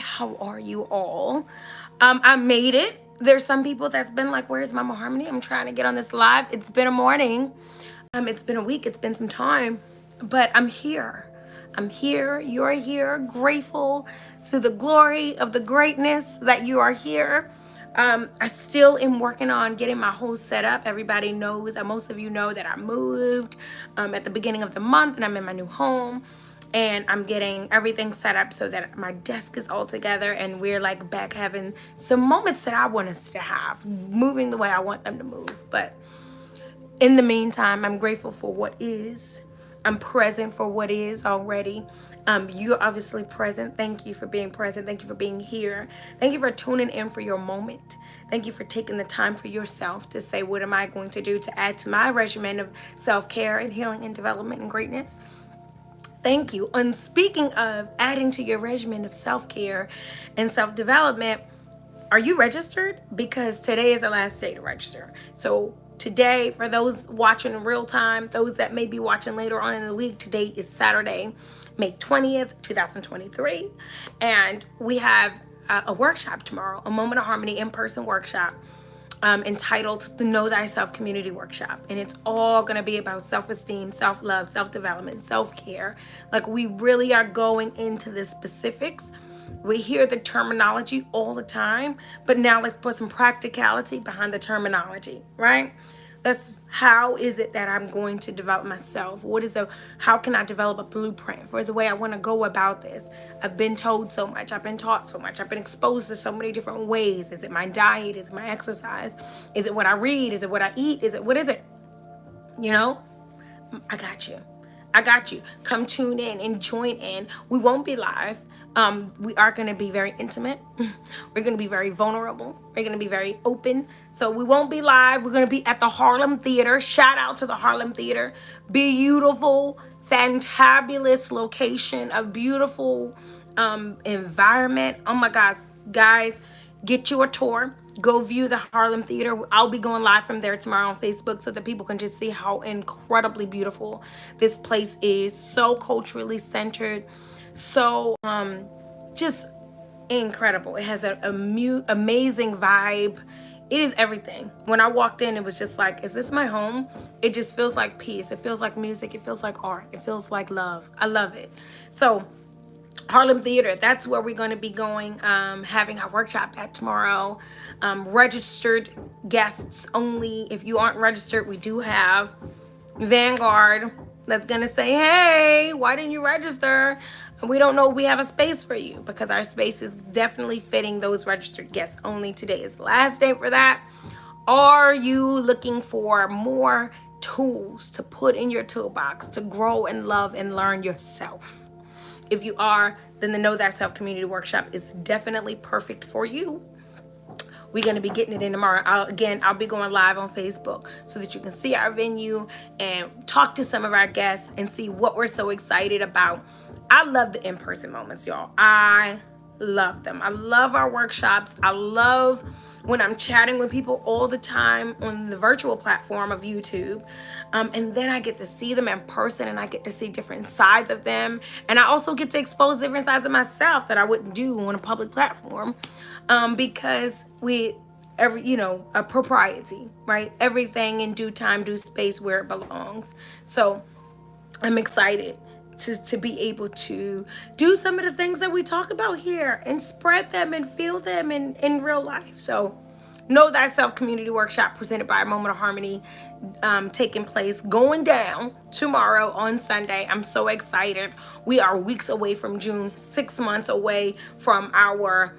How are you all? I made it. There's some people that's been like, where's Mama Harmony? I'm trying to get on this live. It's been a morning. It's been a week. It's been some time. But I'm here. I'm here. You're here. Grateful to the glory of the greatness that you are here. I still am working on getting my whole setup. Everybody knows, most of you know that I moved at the beginning of the month and I'm in my new home. And I'm getting everything set up so that my desk is all together and we're like back having some moments that I want us to have, moving the way I want them to move. But in the meantime, I'm grateful for what is. I'm present for what is already. You're obviously present. Thank you for being present. Thank you for being here. Thank you for tuning in for your moment. Thank you for taking the time for yourself to say, what am I going to do to add to my regimen of self-care and healing and development and greatness? Thank you. And speaking of adding to your regimen of self-care and self-development, are you registered? Because today is the last day to register. So today, for those watching in real time, those that may be watching later on in the week, today is Saturday, May 20th, 2023. And we have a workshop tomorrow, a Moment of Harmony in-person workshop entitled the Know Thyself Community Workshop. And it's all going to be about self-esteem, self-love, self-development, self-care. Like, we really are going into the specifics. We hear the terminology all the time, but now let's put some practicality behind the terminology, right? How is it that I'm going to develop myself? How can I develop a blueprint for the way I want to go about this? I've been told so much. I've been taught so much. I've been exposed to so many different ways. Is it my diet? Is it my exercise? Is it what I read? Is it what I eat? What is it? You know, I got you. I got you. Come tune in and join in. We won't be live. We are going to be very intimate. We're going to be very vulnerable. We're going to be very open. So we won't be live. We're going to be at the Harlem Theater. Shout out to the Harlem Theater. Beautiful, fantabulous location, a beautiful environment. Oh my gosh, guys, get you a tour. Go view the Harlem Theater. I'll be going live from there tomorrow on Facebook so that people can just see how incredibly beautiful this place is. So culturally centered. So just incredible. It has an amazing vibe. It is everything. When I walked in, it was just like, is this my home? It just feels like peace. It feels like music. It feels like art. It feels like love. I love it. So Harlem Theater, that's where we're going to be going, having our workshop at tomorrow. Registered guests only. If you aren't registered, we do have Vanguard that's going to say, hey, why didn't you register? We don't know we have a space for you, because our space is definitely fitting those registered guests only. Today is the last day for that. Are you looking for more tools to put in your toolbox to grow and love and learn yourself? If you are, then the Know Thyself Community Workshop is definitely perfect for you. We're going to be getting it in tomorrow. I'll be going live on Facebook so that you can see our venue and talk to some of our guests and see what we're so excited about. I love the in-person moments, y'all. I love them. I love our workshops. I love when I'm chatting with people all the time on the virtual platform of YouTube. And then I get to see them in person and I get to see different sides of them. And I also get to expose different sides of myself that I wouldn't do on a public platform, because a propriety, right? Everything in due time, due space, where it belongs. So I'm excited to be able to do some of the things that we talk about here and spread them and feel them in real life. So Know Thyself Community Workshop presented by Moment of Harmony, taking place, going down tomorrow on Sunday. I'm so excited. We are weeks away from June, 6 months away from our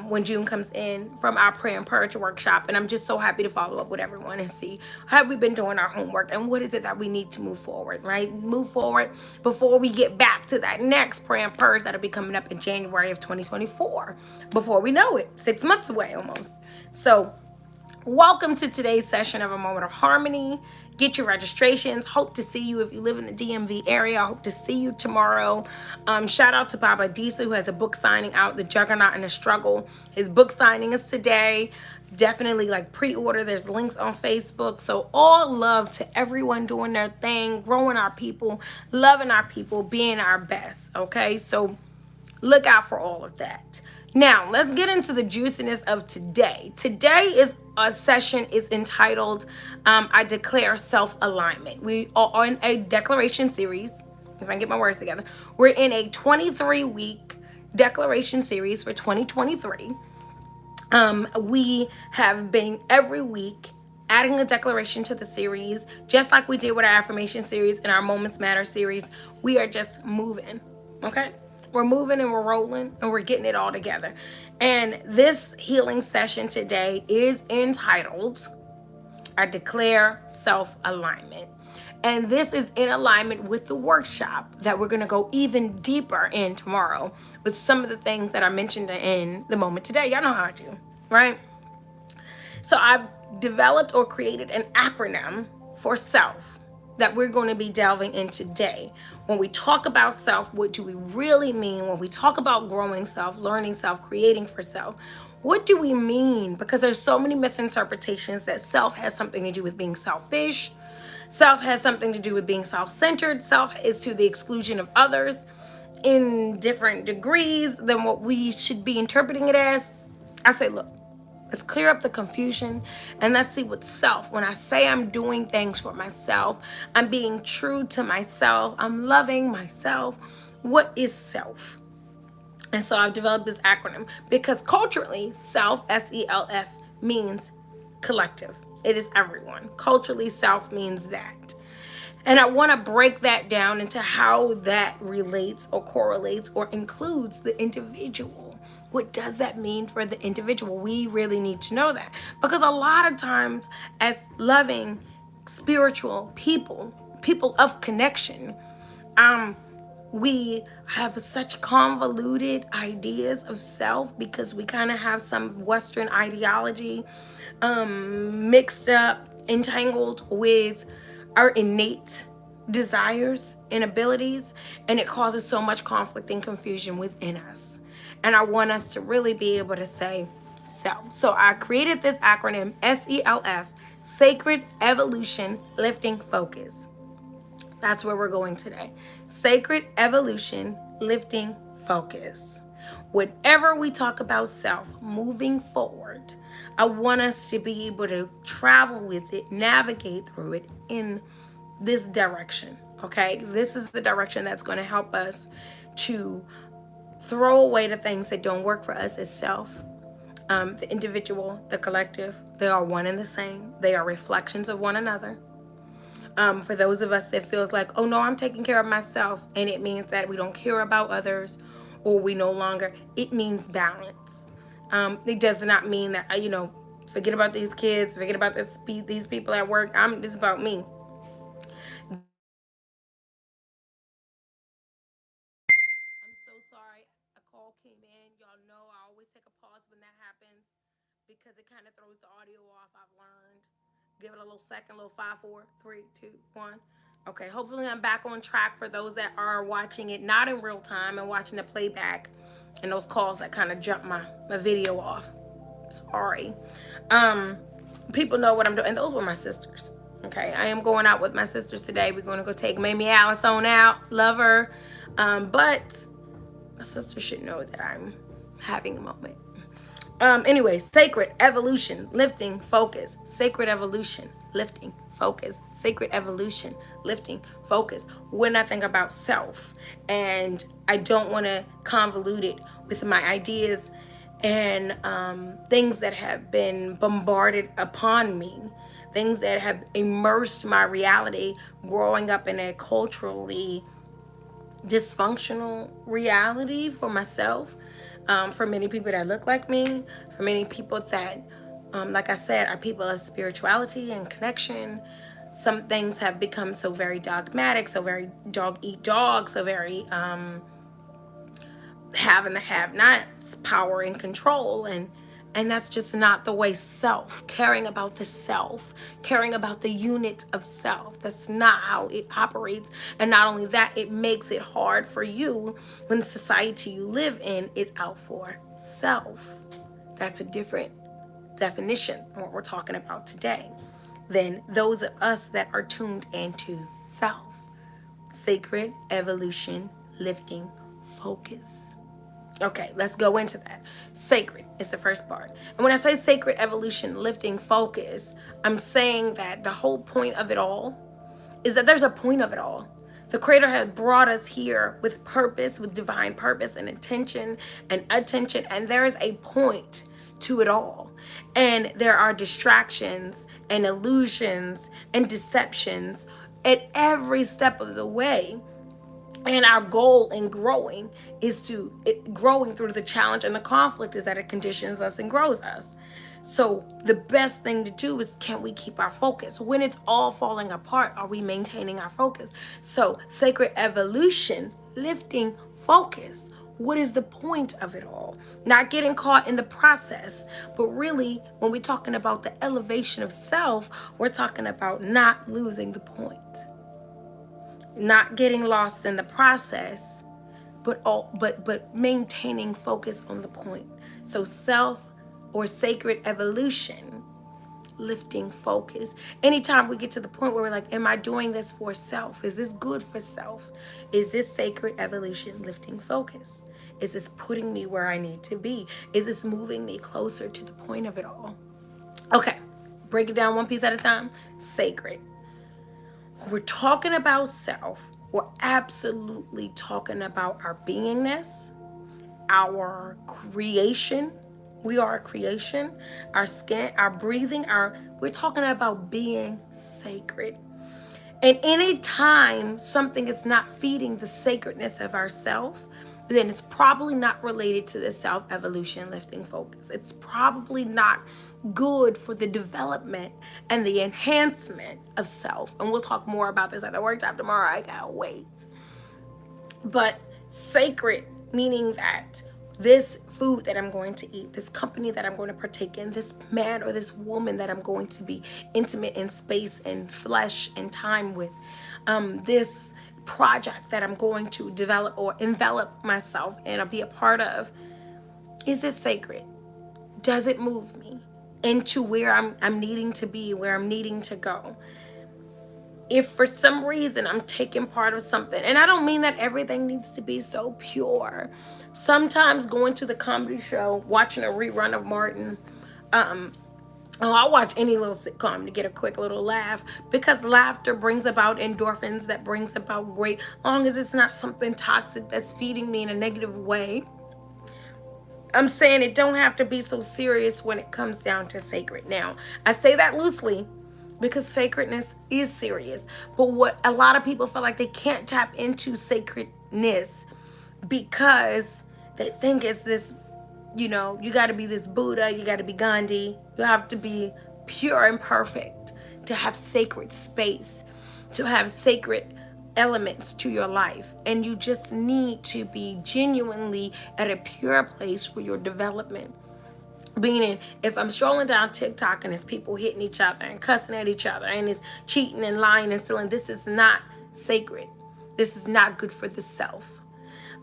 when June comes in, from our prayer and purge workshop. And I'm just so happy to follow up with everyone and see, have we been doing our homework and what is it that we need to move forward, right? Move forward before we get back to that next prayer and purge that'll be coming up in January of 2024. Before we know it, 6 months away almost. So welcome to today's session of A Moment of Harmony. Get your registrations. Hope to see you if you live in the DMV area. I hope to see you tomorrow. Shout out to Baba Disa, who has a book signing out, The Juggernaut and the Struggle. His book signing is today. Definitely pre-order. There's links on Facebook. So all love to everyone doing their thing, growing our people, loving our people, being our best. Okay, so Look out for all of that. Now, let's get into the juiciness of today. Today is a session is entitled I Declare Self-Alignment. We are on a declaration series. If I can get my words together, we're in a 23-week declaration series for 2023. We have been every week adding a declaration to the series, just like we did with our affirmation series and our Moments Matter series. We are just moving, okay? We're moving and we're rolling and we're getting it all together. And this healing session today is entitled I Declare Self-Alignment. And this is in alignment with the workshop that we're going to go even deeper in tomorrow with some of the things that I mentioned in the moment today. Y'all know how I do, right? So I've developed or created an acronym for self that we're going to be delving in today. When we talk about self, what do we really mean? When we talk about growing self, learning self, creating for self, what do we mean? Because there's so many misinterpretations that self has something to do with being selfish. Self has something to do with being self-centered. Self is to the exclusion of others in different degrees than what we should be interpreting it as. I say, look, let's clear up the confusion and let's see what self. When I say I'm doing things for myself, I'm being true to myself, I'm loving myself. What is self? And so I've developed this acronym because culturally, self, S-E.L.F, means collective. It is everyone. Culturally, self means that. And I want to break that down into how that relates or correlates or includes the individual. What does that mean for the individual? We really need to know that because a lot of times as loving, spiritual people of connection, we have such convoluted ideas of self because we kind of have some Western ideology mixed up, entangled with our innate desires and abilities, and it causes so much conflict and confusion within us. And I want us to really be able to say self. So I created this acronym S-E.L.F, Sacred Evolution Lifting Focus. That's where we're going today. Sacred Evolution Lifting Focus. Whatever we talk about self moving forward, I want us to be able to travel with it, navigate through it in this direction. Okay, this is the direction that's going to help us to throw away the things that don't work for us as self. The individual, the collective, they are one and the same. They are reflections of one another. For those of us that feels like, oh no, I'm taking care of myself, and it means that we don't care about others, or we no longer, it means balance. It does not mean that, forget about these kids, forget about these people at work. This is about me. I'm so sorry. A call came in. Y'all know I always take a pause when that happens because it kind of throws the audio off. I've learned. Give it a little second, a little 5, 4, 3, 2, 1. Okay, hopefully I'm back on track for those that are watching it not in real time and watching the playback and those calls that kind of jump my video off. Sorry. People know what I'm doing. And those were my sisters. Okay, I am going out with my sisters today. We're going to go take Mamie Alice on out. Love her. But my sister should know that I'm having a moment. Anyway, sacred evolution, lifting focus. Sacred evolution, lifting focus. Sacred evolution, lifting focus. When I think about self, and I don't want to convolute it with my ideas and things that have been bombarded upon me, things that have immersed my reality growing up in a culturally dysfunctional reality for myself, for many people that look like me, for many people that, like I said, are people of spirituality and connection. Some things have become so very dogmatic, so very dog eat dog, so very have and the have-nots, power and control, and that's just not the way self, caring about the self, caring about the unit of self. That's not how it operates. And not only that, it makes it hard for you when the society you live in is out for self. That's a different definition of what we're talking about today than those of us that are tuned into self. Sacred evolution, lifting focus. Okay, let's go into that. Sacred is the first part. And when I say sacred evolution, lifting focus, I'm saying that the whole point of it all is that there's a point of it all. The Creator has brought us here with purpose, with divine purpose and intention and attention, and there is a point to it all. And there are distractions and illusions and deceptions at every step of the way. And our goal in growing is growing through the challenge and the conflict is that it conditions us and grows us. So the best thing to do is, can we keep our focus? When it's all falling apart, are we maintaining our focus? So sacred evolution, lifting focus. What is the point of it all? Not getting caught in the process, but really when we're talking about the elevation of self, we're talking about not losing the point, not getting lost in the process, but maintaining focus on the point. So self or sacred evolution, lifting focus. Anytime we get to the point where we're like, am I doing this for self? Is this good for self? Is this sacred evolution, lifting focus? Is this putting me where I need to be? Is this moving me closer to the point of it all? Okay, break it down one piece at a time. Sacred. We're talking about self. We're absolutely talking about our beingness, our creation. We are a creation. Our skin, our breathing, we're talking about being sacred. And anytime something is not feeding the sacredness of ourself, then it's probably not related to the self-evolution lifting focus. It's probably not good for the development and the enhancement of self. And we'll talk more about this at the workshop tomorrow. I can't wait. But sacred, meaning that this food that I'm going to eat, this company that I'm going to partake in, this man or this woman that I'm going to be intimate in space and flesh and time with, this project that I'm going to develop or envelop myself in or be a part of, is it sacred? Does it move me into where I'm needing to be, where I'm needing to go? If for some reason I'm taking part of something, and I don't mean that everything needs to be so pure. Sometimes going to the comedy show, watching a rerun of Martin, I'll watch any little sitcom to get a quick little laugh, because laughter brings about endorphins, that brings about great, long as it's not something toxic that's feeding me in a negative way. I'm saying it don't have to be so serious when it comes down to sacred. Now, I say that loosely because sacredness is serious. But what a lot of people feel like they can't tap into sacredness because they think it's this, you got to be this Buddha, you got to be Gandhi, you have to be pure and perfect to have sacred space, to have sacred elements to your life. And you just need to be genuinely at a pure place for your development. Meaning, if I'm strolling down TikTok and it's people hitting each other and cussing at each other and it's cheating and lying and stealing, this is not sacred. This is not good for the self.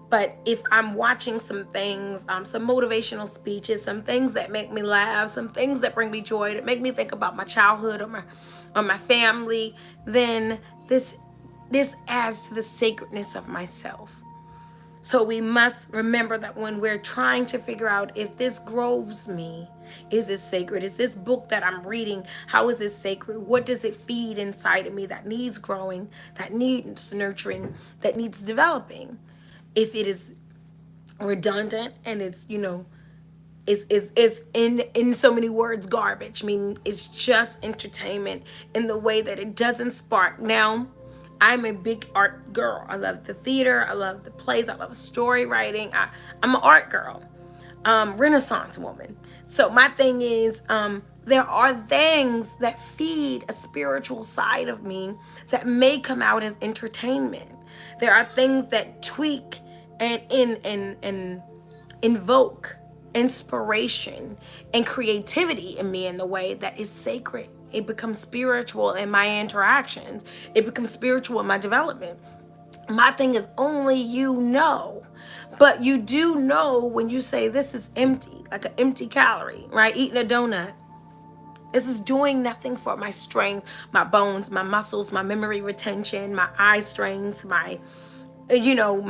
But if I'm watching some things, some motivational speeches, some things that make me laugh, some things that bring me joy, that make me think about my childhood or my family, then this adds to the sacredness of myself. So we must remember that when we're trying to figure out if this grows me, is it sacred? Is this book that I'm reading, how is it sacred? What does it feed inside of me that needs growing, that needs nurturing, that needs developing? If it is redundant and it's, it's in so many words garbage, meaning it's just entertainment in the way that it doesn't spark. Now, I'm a big art girl. I love the theater. I love the plays. I love story writing. I'm an art girl, Renaissance woman. So my thing is, there are things that feed a spiritual side of me that may come out as entertainment. There are things that tweak and invoke inspiration and creativity in me in the way that is sacred. It becomes spiritual in my interactions. It becomes spiritual in my development. My thing is, only you know. But you do know when you say this is empty, like an empty calorie, right? Eating a donut. This is doing nothing for my strength, my bones, my muscles, my memory retention, my eye strength, my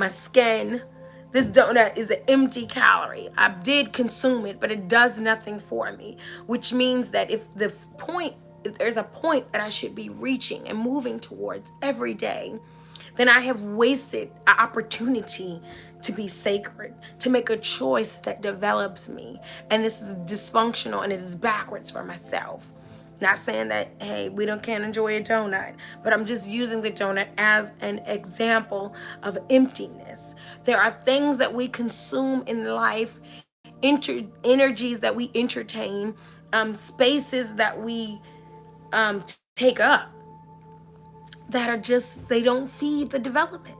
skin. This donut is an empty calorie. I did consume it, but it does nothing for me, which means that if there's a point that I should be reaching and moving towards every day, then I have wasted an opportunity to be sacred, to make a choice that develops me. And this is dysfunctional and it is backwards for myself. Not saying that, hey, we don't can't enjoy a donut, but I'm just using the donut as an example of emptiness. There are things that we consume in life, energies that we entertain, spaces that we take up that are just, they don't feed the development.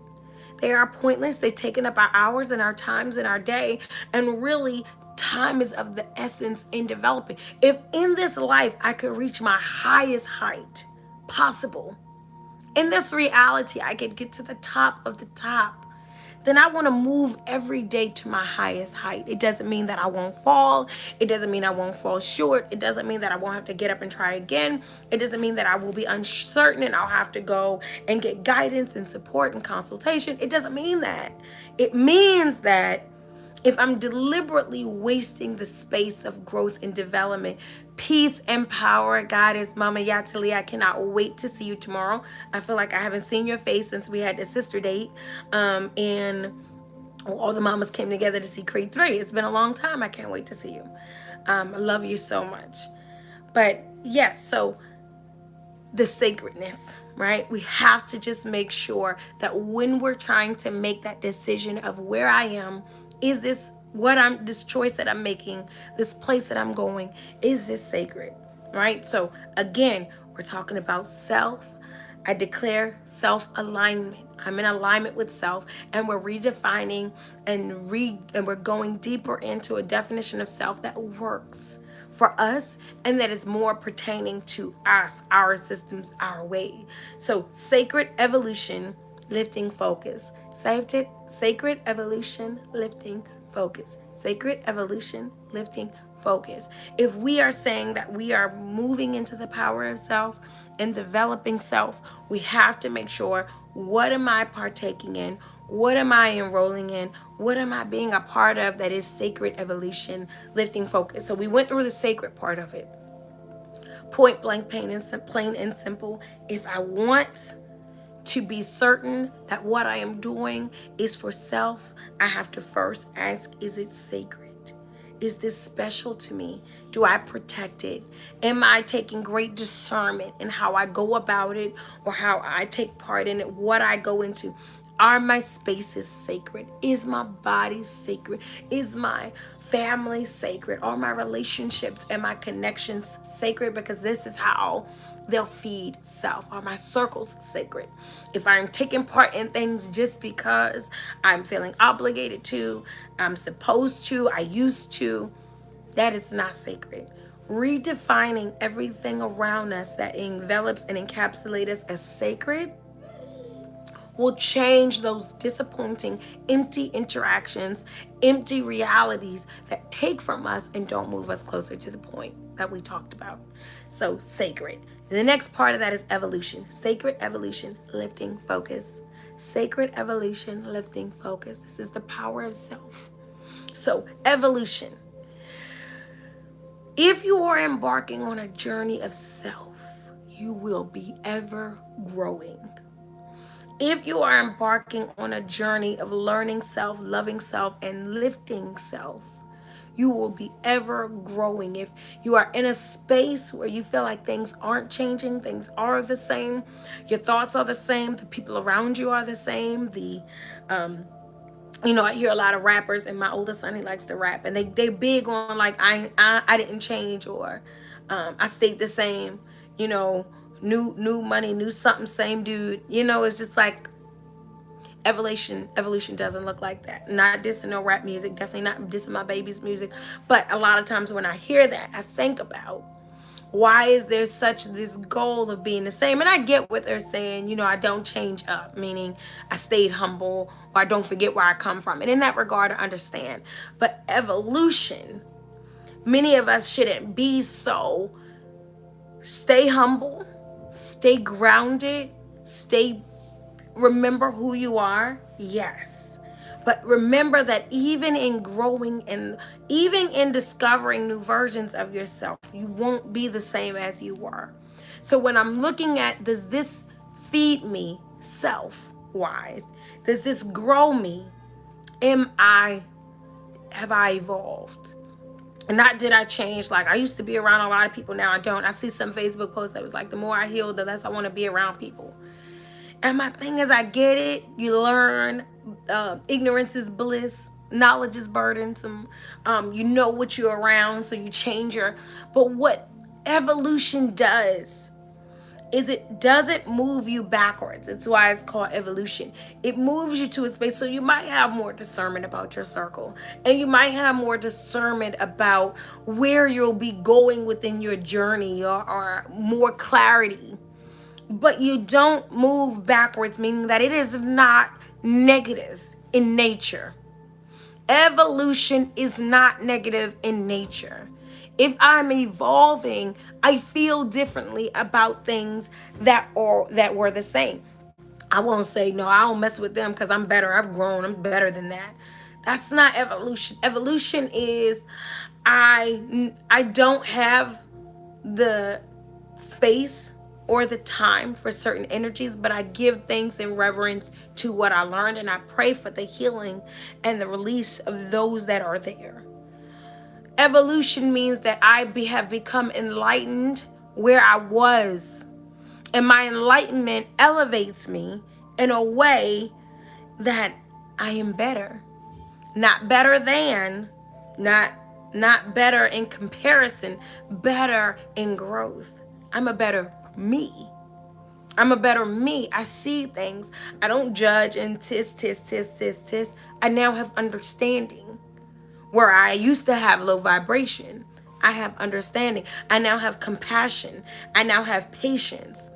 They are pointless. They've taken up our hours and our times in our day. And really, time is of the essence in developing. If in this life I could reach my highest height possible, in this reality I could get to the top of the top, then I want to move every day to my highest height. It doesn't mean that I won't fall. It doesn't mean I won't fall short. It doesn't mean that I won't have to get up and try again. It doesn't mean that I will be uncertain and I'll have to go and get guidance and support and consultation. It doesn't mean that. It means that if I'm deliberately wasting the space of growth and development, peace and power, God is Mama Yatali. I cannot wait to see you tomorrow. I feel like I haven't seen your face since we had the sister date. And all the mamas came together to see Creed 3. It's been a long time. I can't wait to see you. I love you so much. But yes, so the sacredness, right? We have to just make sure that when we're trying to make that decision of where I am, is this choice that I'm making, this place that I'm going, is this sacred, right? So again, we're talking about self. I declare self-alignment. I'm in alignment with self, and we're redefining and we're going deeper into a definition of self that works for us and that is more pertaining to us, our systems, our way. So sacred evolution, lifting focus. Saved it? Sacred evolution, lifting focus. Sacred evolution, lifting focus. If we are saying that we are moving into the power of self and developing self, we have to make sure, what am I partaking in? What am I enrolling in? What am I being a part of that is sacred evolution, lifting focus? So we went through the sacred part of it. Point blank, plain and simple. If I want to be certain that what I am doing is for self, I have to first ask, is it sacred? Is this special to me? Do I protect it? Am I taking great discernment in how I go about it or how I take part in it, what I go into? Are my spaces sacred? Is my body sacred? Is my family sacred? Are my relationships and my connections sacred? Because this is how they'll feed self. Are my circles sacred? If I'm taking part in things just because I'm feeling obligated to, I'm supposed to, I used to, that is not sacred. Redefining everything around us that envelops and encapsulates us as sacred will change those disappointing, empty interactions, empty realities that take from us and don't move us closer to the point that we talked about. So sacred. The next part of that is evolution. Sacred evolution, lifting focus. Sacred evolution, lifting focus. This is the power of self. So evolution. If you are embarking on a journey of self, you will be ever growing. If you are embarking on a journey of learning self, loving self, and lifting self, you will be ever growing. If you are in a space where you feel like things aren't changing, things are the same, your thoughts are the same, the people around you are the same, I hear a lot of rappers, and my oldest son, he likes to rap, and they big on like I didn't change, or I stayed the same, new money, new something, same dude. It's just like evolution doesn't look like that. Not dissing no rap music, definitely not dissing my baby's music, but a lot of times when I hear that, I think about, why is there such this goal of being the same? And I get what they're saying, I don't change up, meaning I stayed humble, or I don't forget where I come from. And in that regard, I understand. But evolution, many of us shouldn't be so. Stay humble, stay grounded, remember who you are, yes. But remember that even in growing and even in discovering new versions of yourself, you won't be the same as you were. So when I'm looking at, does this feed me self wise? Does this grow me? Have I evolved? And not did I change. Like, I used to be around a lot of people, now I don't. I see some Facebook posts that was like, the more I heal, the less I want to be around people. And my thing is, I get it. You learn. Ignorance is bliss. Knowledge is burdensome. You know what you're around, so you change your. But what evolution does is it doesn't move you backwards. It's why it's called evolution. It moves you to a space, so you might have more discernment about your circle, and you might have more discernment about where you'll be going within your journey, or more clarity. But you don't move backwards, meaning that it is not negative in nature. Evolution is not negative in nature. If I'm evolving, I feel differently about things that were the same. I won't say no, I don't mess with them because I'm better. I've grown. I'm better than that. That's not evolution. Evolution is I don't have the space or the time for certain energies, but I give things in reverence to what I learned, and I pray for the healing and the release of those that are there. Evolution means that have become enlightened where I was, and my enlightenment elevates me in a way that I am better. Not better than, not not better in comparison, better in growth. I'm a better me. I'm a better me. I see things. I don't judge and tis. I now have understanding. Where I used to have low vibration, I have understanding. I now have compassion. I now have patience.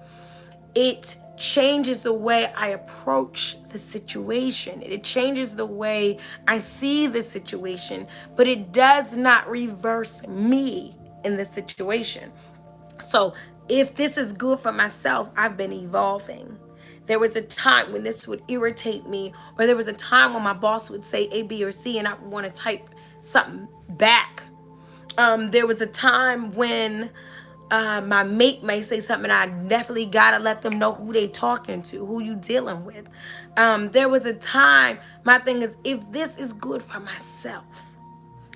It changes the way I approach the situation. It changes the way I see the situation, but it does not reverse me in the situation. So if this is good for myself, I've been evolving. There was a time when this would irritate me, or there was a time when my boss would say A, B, or C, and I would want to type something back. There was a time when my mate may say something, and I definitely gotta let them know who they talking to, who you dealing with. There was a time, my thing is, if this is good for myself,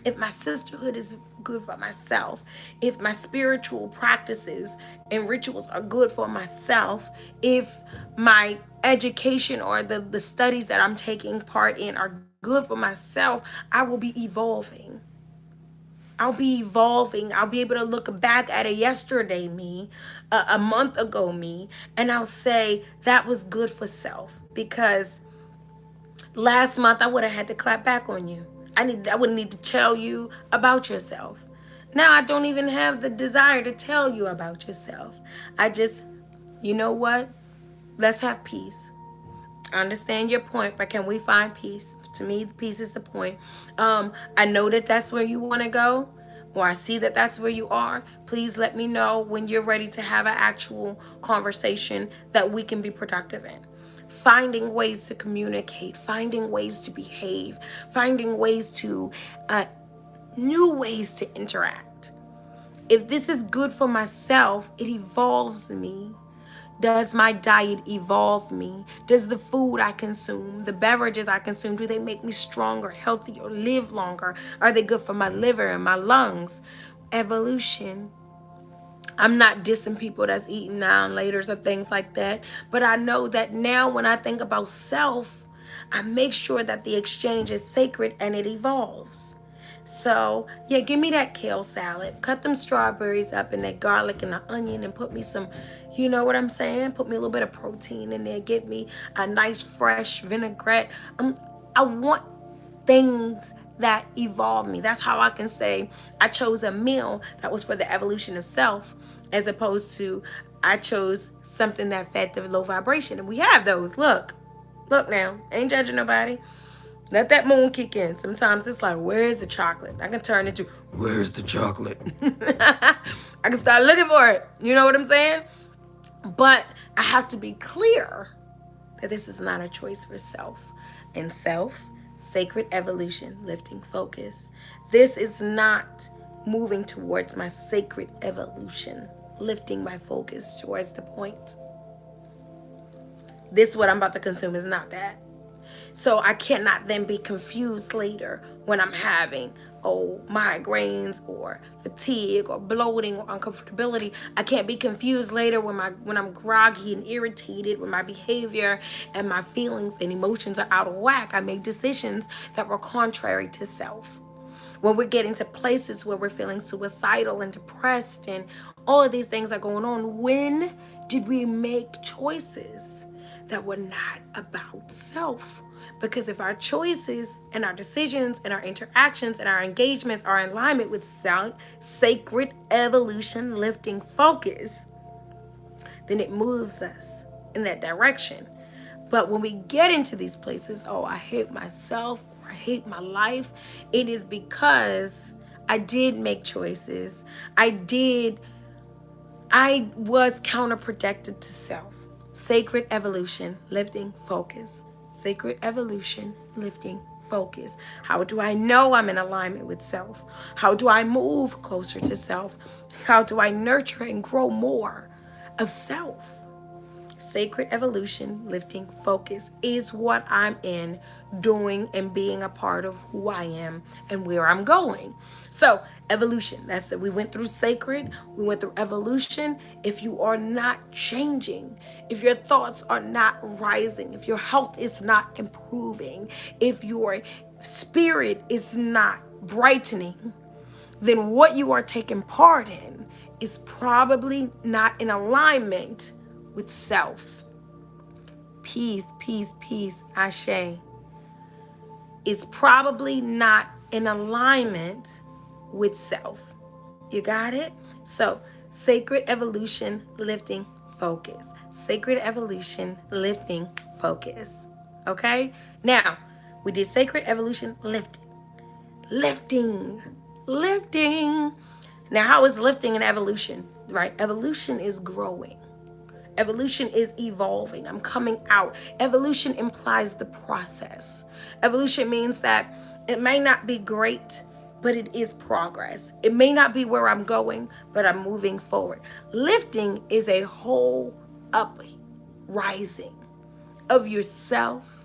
if my sisterhood is good for myself, if my spiritual practices and rituals are good for myself, if my education or the studies that I'm taking part in are good for myself, I will be evolving. I'll be evolving. I'll be able to look back at a yesterday me, a month ago me, and I'll say that was good for self, because last month I would have had to clap back on you. I would need to tell you about yourself. Now I don't even have the desire to tell you about yourself. I just, you know what? Let's have peace. I understand your point, but can we find peace? To me, peace is the point. I know that that's where you want to go, or I see that that's where you are. Please let me know when you're ready to have an actual conversation that we can be productive in. Finding ways to communicate, finding ways to behave, finding ways to, new ways to interact. If this is good for myself, it evolves me. Does my diet evolve me? Does the food I consume, the beverages I consume, do they make me stronger, healthier, live longer? Are they good for my liver and my lungs? Evolution. I'm not dissing people that's eating now and laters or things like that. But I know that now when I think about self, I make sure that the exchange is sacred and it evolves. So, yeah, give me that kale salad. Cut them strawberries up and that garlic and the onion, and put me some, you know what I'm saying? Put me a little bit of protein in there. Get me a nice fresh vinaigrette. I want things that evolve me. That's how I can say I chose a meal that was for the evolution of self, as opposed to I chose something that fed the low vibration. And we have those. Look now. Ain't judging nobody. Let that moon kick in. Sometimes it's like, where's the chocolate? I can turn into, where's the chocolate? I can start looking for it. You know what I'm saying? But I have to be clear that this is not a choice for self. And self Sacred evolution, lifting focus. This is not moving towards my sacred evolution, lifting my focus towards the point. This, what I'm about to consume, is not that. So I cannot then be confused later when I'm having migraines or fatigue or bloating or uncomfortability. I can't be confused later when I'm groggy and irritated, when my behavior and my feelings and emotions are out of whack. I made decisions that were contrary to self. When we're getting to places where we're feeling suicidal and depressed and all of these things are going on, when did we make choices that were not about self? Because if our choices and our decisions and our interactions and our engagements are in alignment with sacred evolution lifting focus, then it moves us in that direction. But when we get into these places, I hate myself or I hate my life, it is because I did make choices. I was counterproductive to self. Sacred evolution, lifting focus. Sacred evolution, lifting focus. How do I know I'm in alignment with self? How do I move closer to self? How do I nurture and grow more of self? Sacred evolution, lifting focus is what I'm in, doing and being a part of who I am and where I'm going. So evolution, that's it. We went through sacred, we went through evolution. If you are not changing, if your thoughts are not rising, if your health is not improving, if your spirit is not brightening, then what you are taking part in is probably not in alignment with self. Peace, peace, peace, Ashe. It's probably not in alignment with self. You got it? So, sacred evolution, lifting focus. Sacred evolution, lifting focus. Okay? Now, we did sacred evolution, lifting. Lifting. Now, how is lifting an evolution? Right? Evolution is growing. Evolution is evolving. I'm coming out. Evolution implies the process. Evolution means that it may not be great, but it is progress. It may not be where I'm going, but I'm moving forward. Lifting is a whole uprising of yourself,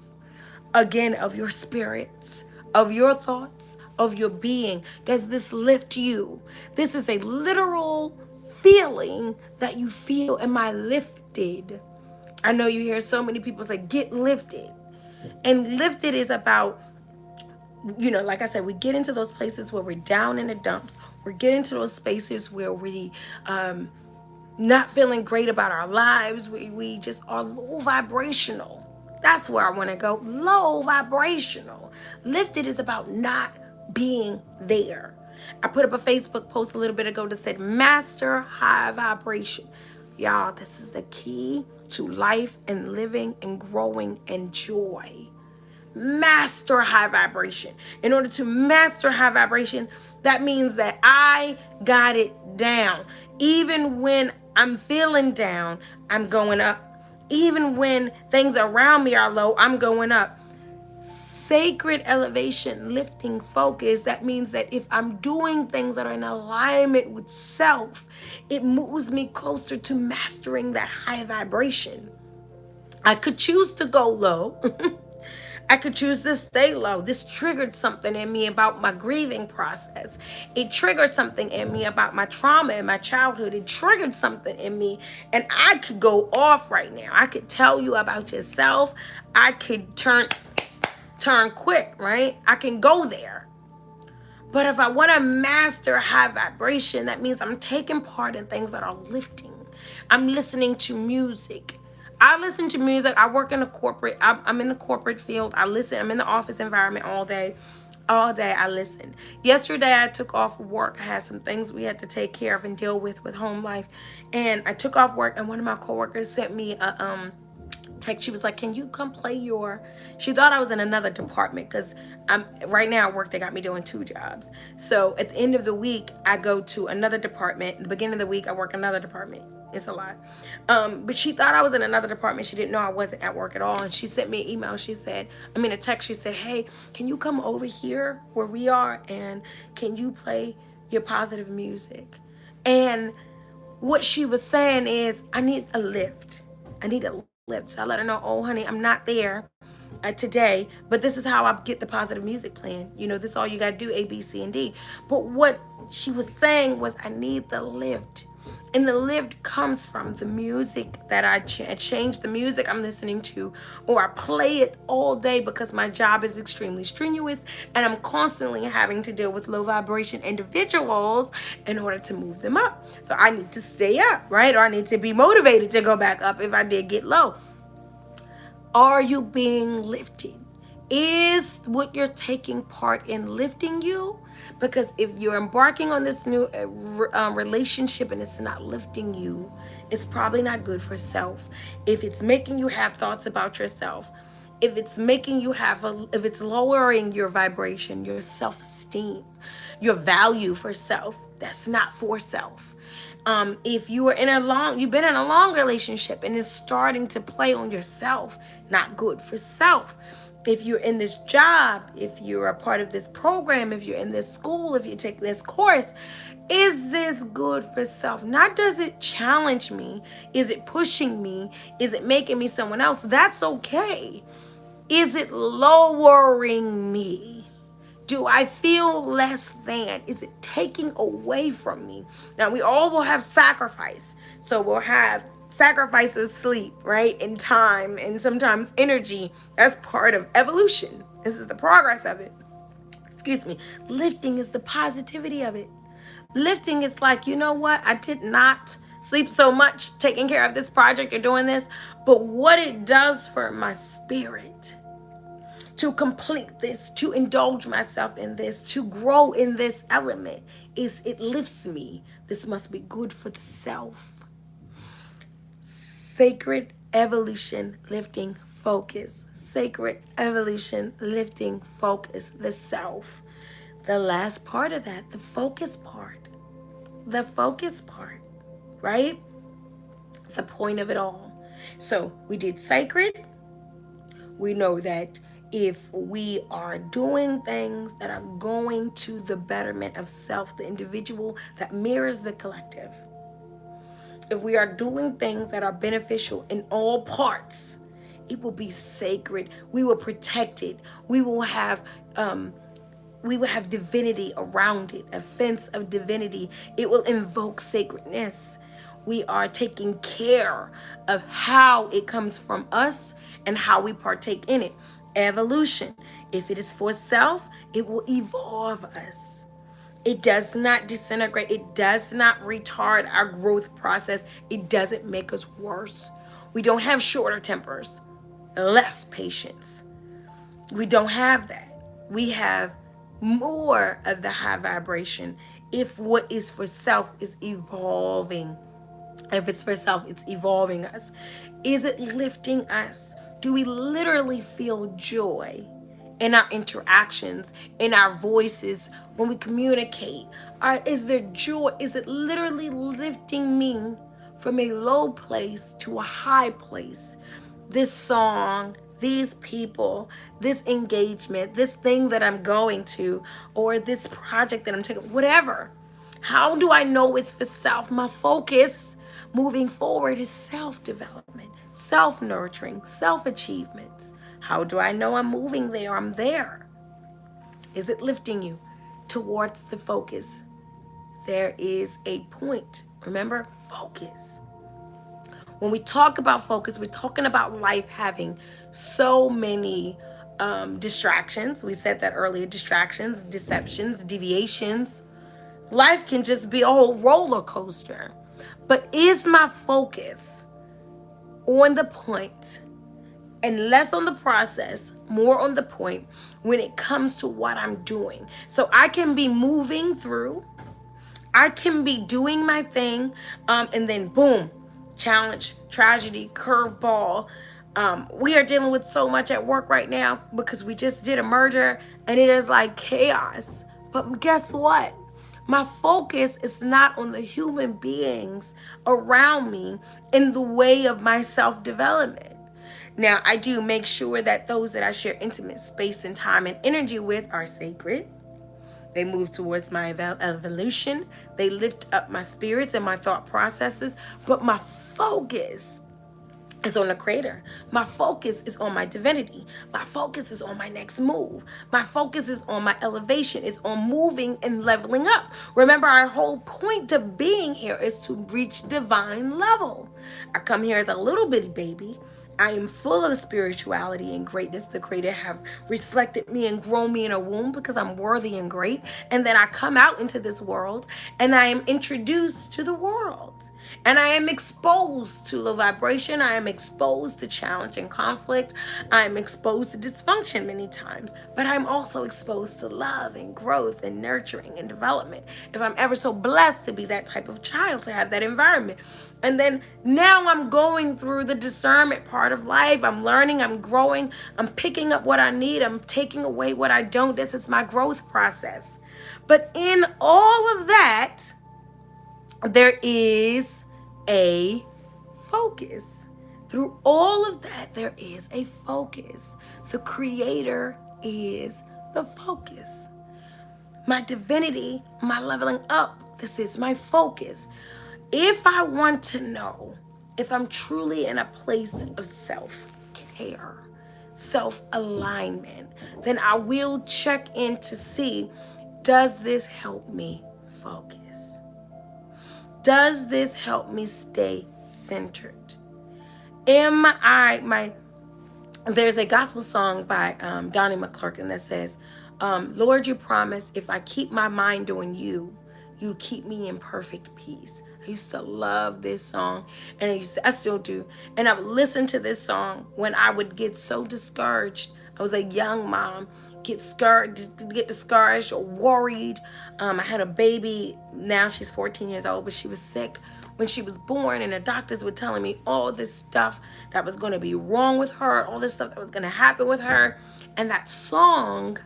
again, of your spirits, of your thoughts, of your being. Does this lift you? This is a literal feeling that you feel. Am I lifted? I know you hear so many people say, get lifted. And lifted is about, like I said, we get into those places where we're down in the dumps. We get into those spaces where we not feeling great about our lives. We just are low vibrational. That's where I want to go. Low vibrational. Lifted is about not being there. I put up a Facebook post a little bit ago that said, master high vibration. Y'all, this is the key to life and living and growing and joy. Master high vibration. In order to master high vibration, that means that I got it down. Even when I'm feeling down, I'm going up. Even when things around me are low, I'm going up. Sacred elevation, lifting focus, that means that if I'm doing things that are in alignment with self, it moves me closer to mastering that high vibration. I could choose to go low. I could choose to stay low. This triggered something in me about my grieving process. It triggered something in me about my trauma in my childhood. It triggered something in me, and I could go off right now. I could tell you about yourself. I could turn quick, right? I can go there. But if I want to master high vibration, that means I'm taking part in things that are lifting. I'm listening to music. I listen to music. I work in a corporate, I'm in the corporate field. I listen. I'm in the office environment all day. All day I listen. Yesterday I took off work. I had some things we had to take care of and deal with home life. And I took off work, and one of my coworkers sent me a text. She was like, can you come play she thought I was in another department, because right now at work they got me doing 2 jobs. So at the end of the week I go to another department. At the beginning of the week I work another department. It's a lot. But she thought I was in another department. She didn't know I wasn't at work at all. And she sent me an email. She said, a text. She said, hey, can you come over here where we are and can you play your positive music? And what she was saying is, I need a lift. I need a lift. So I let her know, oh, honey, I'm not there today, but this is how I get the positive music playing. This is all you got to do, A, B, C, and D. But what she was saying was, I need the lift. And the lift comes from the music that I change the music I'm listening to, or I play it all day because my job is extremely strenuous and I'm constantly having to deal with low vibration individuals in order to move them up. So I need to stay up, right? Or I need to be motivated to go back up if I did get low. Are you being lifted? Is what you're taking part in lifting you? Because if you're embarking on this new relationship and it's not lifting you, it's probably not good for self. If it's making you have thoughts about yourself, if it's making you if it's lowering your vibration, your self-esteem, your value for self, that's not for self. If you are you've been in a long relationship and it's starting to play on yourself, not good for self. If you're in this job, if you're a part of this program, if you're in this school, if you take this course, is this good for self? Not does it challenge me? Is it pushing me? Is it making me someone else? That's okay. Is it lowering me? Do I feel less than? Is it taking away from me? Now, we all will have sacrifice. So we'll have sacrifices, sleep, right? And time, and sometimes energy. That's part of evolution. This is the progress of it. Excuse me. Lifting is the positivity of it. Lifting is like, you know what? I did not sleep so much taking care of this project or doing this, but what it does for my spirit to complete this, to indulge myself in this, to grow in this element, is it lifts me. This must be good for the self. Sacred evolution, lifting, focus. Sacred evolution, lifting, focus, the self. The last part of that, the focus part. The focus part, right? The point of it all. So we did sacred. We know that if we are doing things that are going to the betterment of self, the individual, that mirrors the collective, if we are doing things that are beneficial in all parts, it will be sacred. We will protect it. We will have divinity around it, a fence of divinity. It will invoke sacredness. We are taking care of how it comes from us and how we partake in it. Evolution. If it is for self, it will evolve us. It does not disintegrate. It does not retard our growth process. It doesn't make us worse. We don't have shorter tempers, less patience. We don't have that. We have more of the high vibration if what is for self is evolving. If it's for self, it's evolving us. Is it lifting us? Do we literally feel joy in our interactions, in our voices, when we communicate? Is there joy? Is it literally lifting me from a low place to a high place? This song, these people, this engagement, this thing that I'm going to, or this project that I'm taking, whatever. How do I know it's for self? My focus moving forward is self-development, self-nurturing, self-achievements. How do I know I'm moving there? I'm there. Is it lifting you towards the focus? There is a point. Remember, focus. When we talk about focus, we're talking about life having so many distractions. We said that earlier, distractions, deceptions, deviations. Life can just be a whole roller coaster. But is my focus on the point and less on the process, more on the point when it comes to what I'm doing? So I can be moving through, I can be doing my thing, and then boom, challenge, tragedy, curveball. We are dealing with so much at work right now because we just did a merger and it is like chaos. But guess what? My focus is not on the human beings around me in the way of my self-development. Now, I do make sure that those that I share intimate space and time and energy with are sacred. They move towards my evolution. They lift up my spirits and my thought processes. But my focus is on the creator. My focus is on my divinity. My focus is on my next move. My focus is on my elevation. It's on moving and leveling up. Remember, our whole point of being here is to reach divine level. I come here as a little bitty baby. I am full of spirituality and greatness. The creator have reflected me and grown me in a womb because I'm worthy and great. And then I come out into this world and I am introduced to the world. And I am exposed to low vibration. I am exposed to challenge and conflict. I am exposed to dysfunction many times. But I'm also exposed to love and growth and nurturing and development. If I'm ever so blessed to be that type of child, to have that environment. And then now I'm going through the discernment part of life. I'm learning, I'm growing, I'm picking up what I need, I'm taking away what I don't. This is my growth process. But in all of that, there is a focus. Through all of that, there is a focus. The creator is the focus. My divinity, my leveling up, this is my focus. If I want to know if I'm truly in a place of self-care, self-alignment, then I will check in to see, does this help me focus? Does this help me stay centered? There's a gospel song by Donnie McClurkin that says, Lord, you promised if I keep my mind on you, you keep me in perfect peace. I used to love this song, and I still do. And I would listen to this song when I would get so discouraged. I was a young mom, get discouraged or worried. I had a baby. Now she's 14 years old, but she was sick when she was born, and the doctors were telling me all this stuff that was going to be wrong with her, all this stuff that was going to happen with her. And that song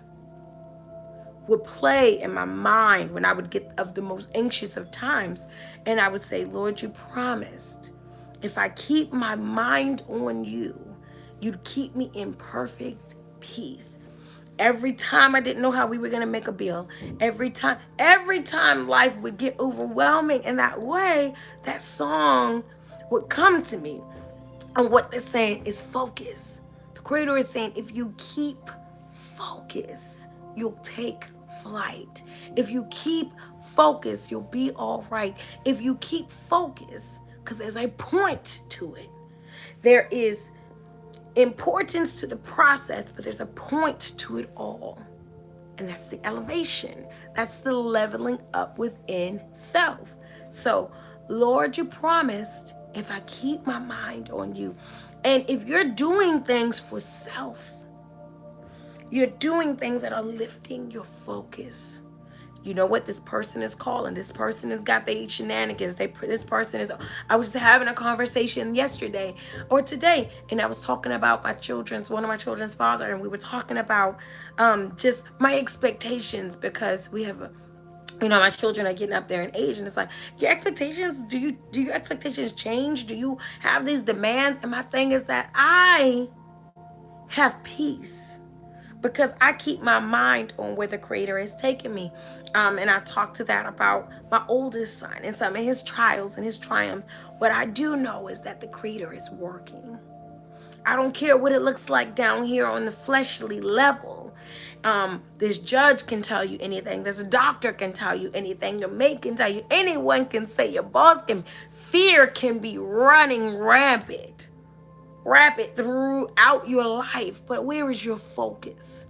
would play in my mind when I would get of the most anxious of times. And I would say, Lord, you promised if I keep my mind on you, you'd keep me in perfect peace. Every time I didn't know how we were going to make a bill, every time life would get overwhelming in that way, that song would come to me. And what they're saying is focus. The creator is saying, if you keep focus, you'll take flight. If you keep focus, you'll be all right. If you keep focus, because there's a point to it. There is importance to the process, but there's a point to it all. And that's the elevation. That's the leveling up within self. So, Lord, you promised if I keep my mind on you. And if you're doing things for self, you're doing things that are lifting your focus. You know what this person is calling. This person has got their shenanigans. This person is. I was having a conversation yesterday or today, and I was talking about one of my children's father, and we were talking about just my expectations, because we have my children are getting up there in age, and it's like, your expectations, do your expectations change? Do you have these demands? And my thing is that I have peace, because I keep my mind on where the creator is taking me. And I talked to that about my oldest son and some of his trials and his triumphs. What I do know is that the creator is working. I don't care what it looks like down here on the fleshly level. This judge can tell you anything. This doctor can tell you anything. Your mate can tell you. Anyone can say, your boss can. Fear can be running rampant throughout your life. But where is your focus?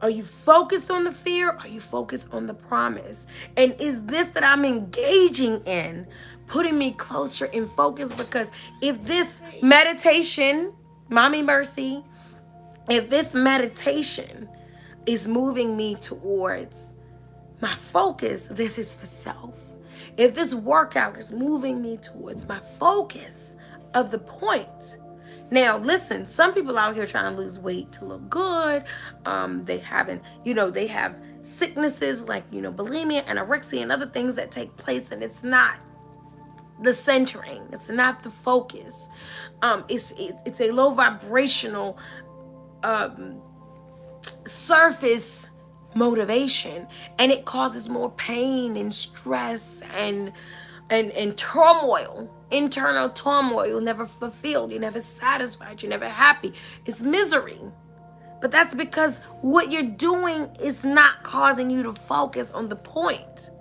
Are you focused on the fear? Are you focused on the promise? And is this that I'm engaging in putting me closer in focus? Because if this meditation, Mommy Mercy, if this meditation is moving me towards my focus, this is for self. If this workout is moving me towards my focus of the point. Now, listen, some people out here trying to lose weight to look good. They have sicknesses like, bulimia, anorexia, and other things that take place, and it's not the centering, it's not the focus. It's a low vibrational surface motivation, and it causes more pain and stress and turmoil, internal turmoil. You're never fulfilled, you're never satisfied, you're never happy. It's misery. But that's because what you're doing is not causing you to focus on the point,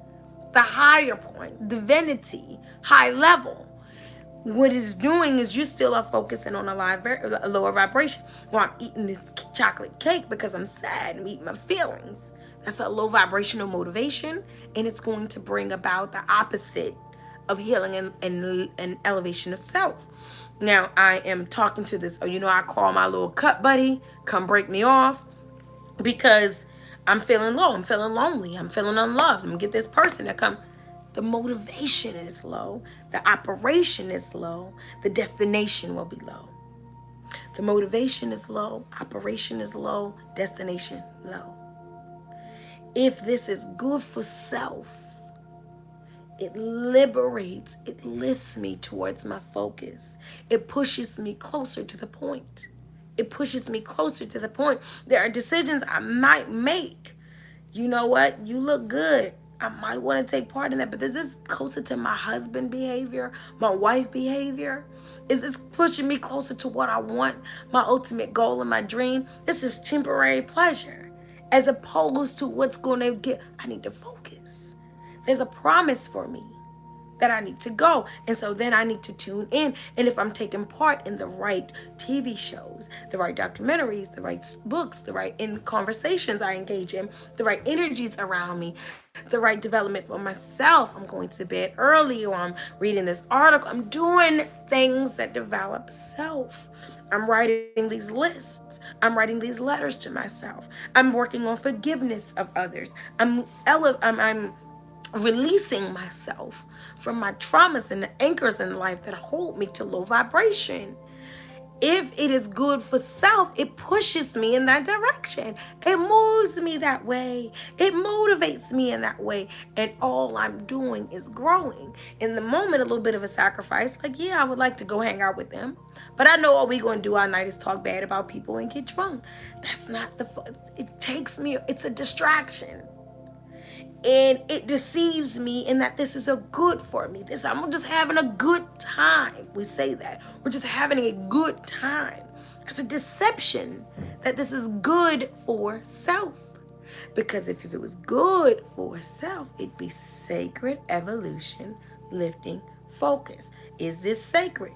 the higher point, divinity, high level. What it's doing is you still are focusing on a lower vibration. Well, I'm eating this chocolate cake because I'm sad. I'm eating my feelings. That's a low vibrational motivation, and it's going to bring about the opposite of healing and elevation of self. Now, I am talking to this, I call my little cut buddy, come break me off, because I'm feeling low, I'm feeling lonely, I'm feeling unloved. I'm gonna get this person to come. The motivation is low, the operation is low, the destination will be low. The motivation is low, operation is low, destination low. If this is good for self, it liberates, it lifts me towards my focus. It pushes me closer to the point. It pushes me closer to the point. There are decisions I might make. You know what? You look good. I might want to take part in that, but is this closer to my husband behavior, my wife behavior? Is this pushing me closer to what I want, my ultimate goal and my dream? This is temporary pleasure, as opposed to what's going to get. I need to focus. There's a promise for me that I need to go. And so then I need to tune in. And if I'm taking part in the right TV shows, the right documentaries, the right books, the right conversations I engage in, the right energies around me, the right development for myself, I'm going to bed early, or I'm reading this article, I'm doing things that develop self. I'm writing these lists. I'm writing these letters to myself. I'm working on forgiveness of others. I'm releasing myself from my traumas and the anchors in life that hold me to low vibration. If it is good for self, it pushes me in that direction. It moves me that way. It motivates me in that way. And all I'm doing is growing. In the moment, a little bit of a sacrifice. Like, yeah, I would like to go hang out with them. But I know all we're going to do all night is talk bad about people and get drunk. That's not the fun. It takes me, it's a distraction. And it deceives me in that this is a good for me. I'm just having a good time. We say that. We're just having a good time. It's a deception that this is good for self. Because if it was good for self, it'd be sacred evolution, lifting, focus. Is this sacred?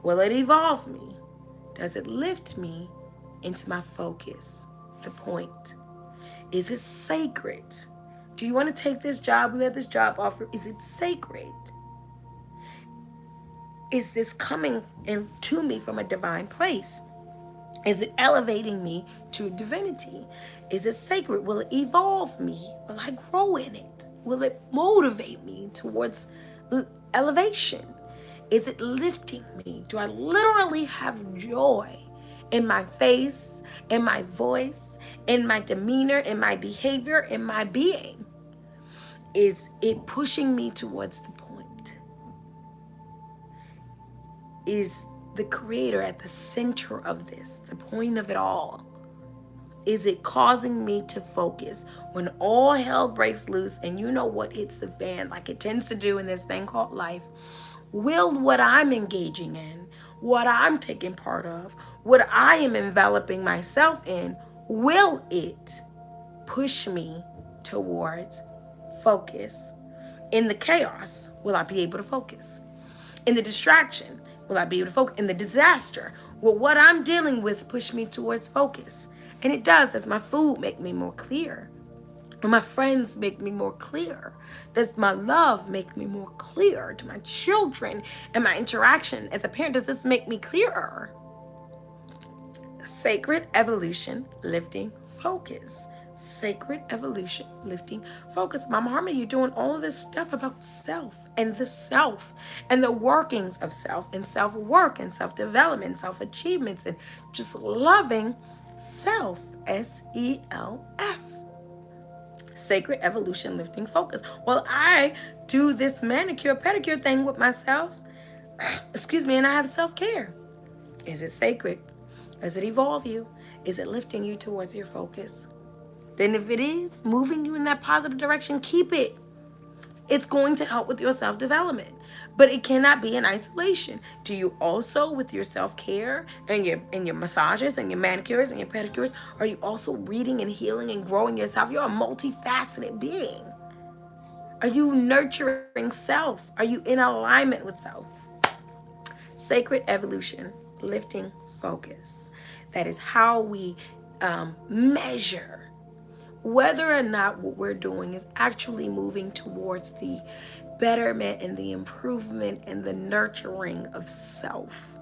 Will it evolve me? Does it lift me into my focus? The point. Is it sacred? Do you want to take this job? We have this job offer. Is it sacred? Is this coming to me from a divine place? Is it elevating me to divinity? Is it sacred? Will it evolve me? Will I grow in it? Will it motivate me towards elevation? Is it lifting me? Do I literally have joy in my face, in my voice, in my demeanor, in my behavior, in my being? Is it pushing me towards the point? Is the creator at the center of this, the point of it all? Is it causing me to focus when all hell breaks loose and you know what hits the fan like it tends to do in this thing called life? Will what I'm engaging in, what I'm taking part of, what I am enveloping myself in, will it push me towards focus? In the chaos, will I be able to focus? In the distraction, will I be able to focus? In the disaster, will what I'm dealing with push me towards focus? And it does. Does my food make me more clear? Do my friends make me more clear? Does my love make me more clear to my children and my interaction as a parent? Does this make me clearer? Sacred evolution, lifting, focus. Sacred evolution, lifting, focus. Mama Harmony, you're doing all of this stuff about self and the workings of self and self-work and self-development, self-achievements, and just loving self, S-E-L-F. Sacred evolution, lifting focus. Well, I do this manicure, pedicure thing with myself, excuse me, and I have self-care. Is it sacred? Does it evolve you? Is it lifting you towards your focus? Then if it is moving you in that positive direction, keep it. It's going to help with your self-development, but it cannot be in isolation. Do you also, with your self-care and your massages and your manicures and your pedicures, are you also reading and healing and growing yourself? You're a multifaceted being. Are you nurturing self? Are you in alignment with self? Sacred evolution, lifting focus. That is how we measure whether or not what we're doing is actually moving towards the betterment and the improvement and the nurturing of self.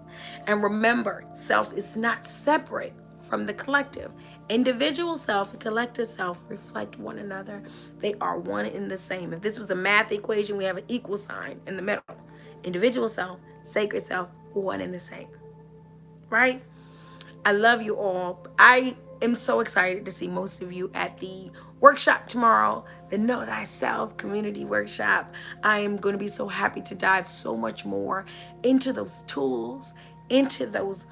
And remember, self is not separate from the collective. Individual self and collective self reflect one another. They are one and the same. If this was a math equation, we have an equal sign in the middle. Individual self, sacred self, one and the same. Right? I love you all. I am so excited to see most of you at the workshop tomorrow, the Know Thyself community workshop. I am going to be so happy to dive so much more into those tools, into those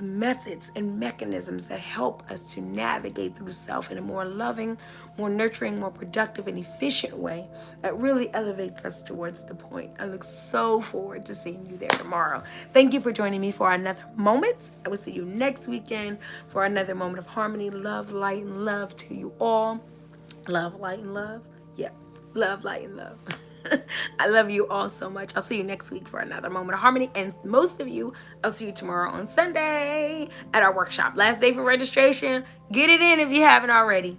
methods and mechanisms that help us to navigate through self in a more loving, more nurturing, more productive and efficient way that really elevates us towards the point. I look so forward to seeing you there tomorrow. Thank you for joining me for another moment. I will see you next weekend for another moment of harmony. Love, light, and love to you all. Love, light, and love. Yeah, love, light, and love. I love you all so much. I'll see you next week for another moment of harmony. And most of you, I'll see you tomorrow on Sunday at our workshop. Last day for registration. Get it in if you haven't already.